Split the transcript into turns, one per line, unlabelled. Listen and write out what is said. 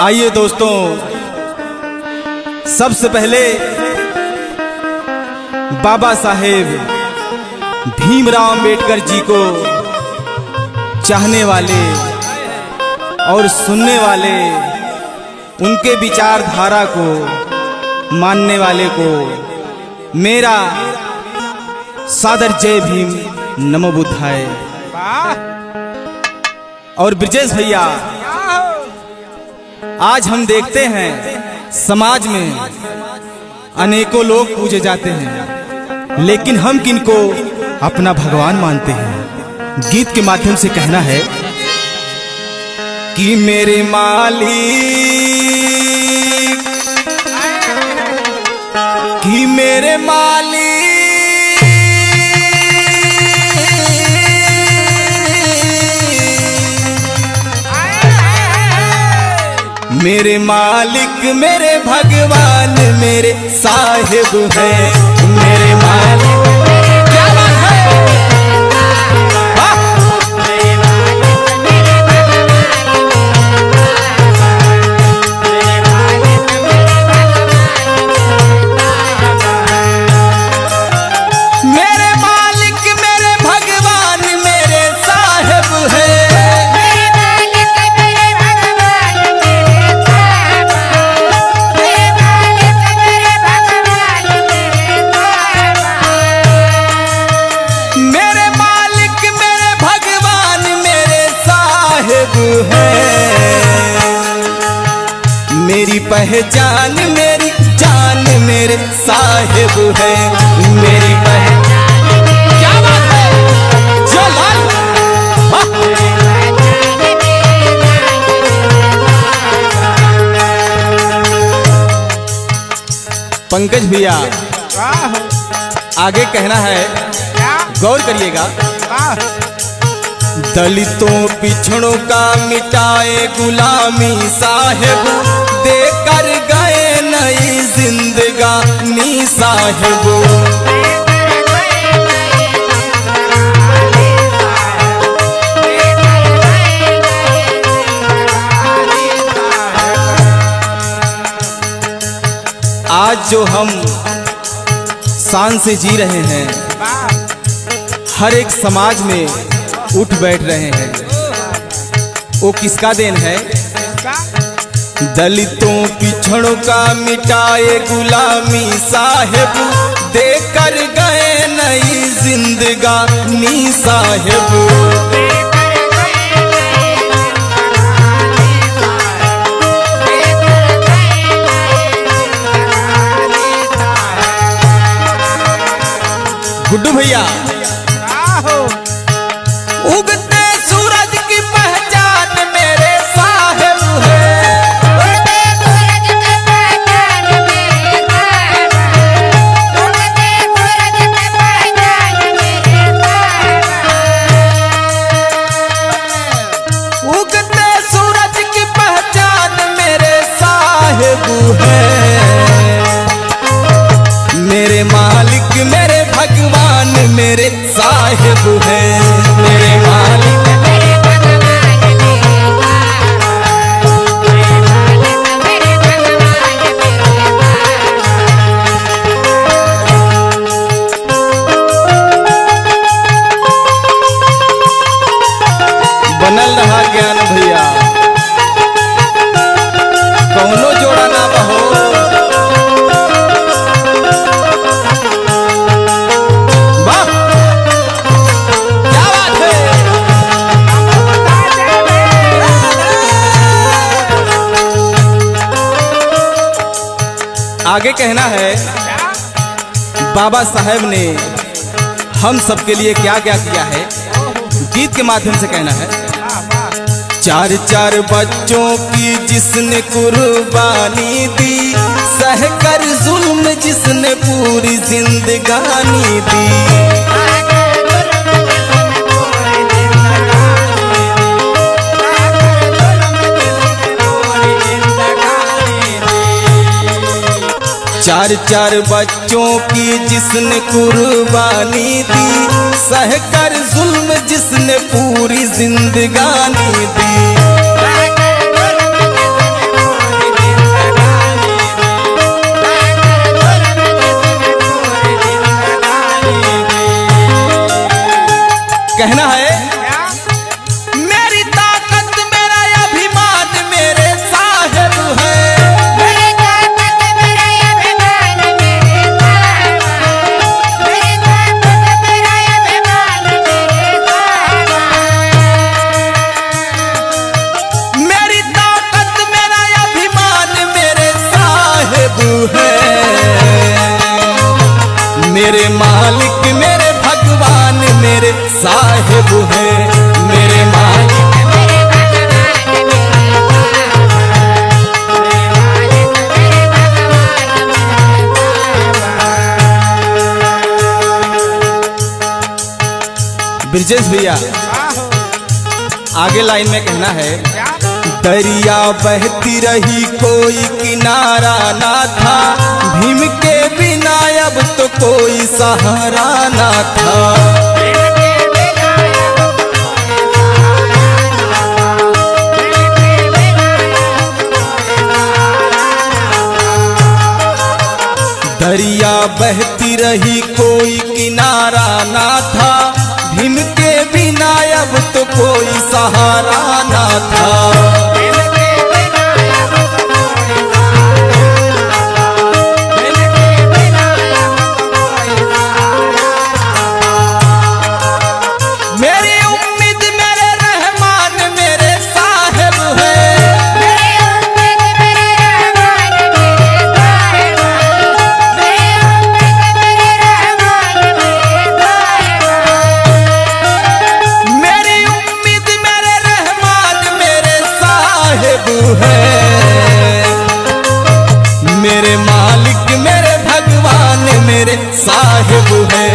आइए दोस्तों, सबसे पहले बाबा साहेब भीमराव अंबेडकर जी को चाहने वाले और सुनने वाले, उनके विचारधारा को मानने वाले को मेरा सादर जय भीम, नमो बुद्धाय। और ब्रजेश भैया, आज हम देखते हैं समाज में अनेकों लोग पूजे जाते हैं, लेकिन हम किनको अपना भगवान मानते हैं। गीत के माध्यम से कहना है कि मेरे मालिक, कि मेरे मालिक, मेरे मालिक मेरे भगवान मेरे साहिब है। मेरे मालिक, क्या बात है, मेरे मालिक मेरे भगवान मेरे साहिब है। मेरी पहचान मेरी जान मेरे साहिब है। मेरी पहचान, क्या बात है, जलाल, पंकज भैया आगे कहना है, गौर करिएगा। दलितों पिछड़ों का मिटाए गुलामी साहिब, देकर गए नई जिंदगानी साहिब। आज जो हम शान से जी रहे हैं, हर एक समाज में उठ बैठ रहे हैं, वो किसका देन है? दलितों पिछड़ों का मिटाए गुलामी साहिब, देकर गए नई जिंदगानी साहिब। गुड्डू भैया, उगते सूरज की पहचान मेरे साहिब है। उगते सूरज की पहचान मेरे साहिब है। उगते सूरज की पहचान मेरे साहिब है। उगते सूरज की पहचान मेरे साहिब है। मेरे मालिक मेरे भगवान मेरे साहिब है। मेरे मालिक मेरे भगवान मेरे बनल रहा ज्ञान भैया, कौनो जोड़ा ना बहो। आगे कहना है, बाबा साहेब ने हम सबके लिए क्या क्या किया है, गीत के माध्यम से कहना है। चार चार बच्चों की जिसने कुर्बानी दी, सहकर जुल्म जिसने पूरी जिंदगानी दी। चार चार बच्चों की जिसने कुर्बानी दी, सहकर जुल्म जिसने पूरी जिंदगानी दी। कहना है मेरी ताकत मेरा अभिमान मेरे साहिब है।
मेरी ताकत मेरा अभिमान मेरे साहिब, मेरी ताकत मेरा अभिमान मेरे साहिब,
मेरी ताकत मेरा अभिमान मेरे साहिब है। मेरे मालिक मेरे भगवान मेरे साहिब है। मेरे मालिक
मेरे भगवान मेरे
ब्रिजेश भैया आगे लाइन में कहना है दरिया बहती रही कोई किनारा ना था, भीम के बिना अब तो कोई सहारा ना था। दरिया बहती रही कोई किनारा ना था, भीम के बिना अब तो कोई सहारा ना था। मेरी उम्मीद मेरे रहमान मेरे साहिब है।
मेरी उम्मीद मेरे रहमान मेरे साहिब, मेरी उम्मीद मेरे रहमान मेरे साहिब,
मेरी उम्मीद मेरे रहमान मेरे साहिब है। मेरे मालिक मेरे भगवान मेरे साहिब है।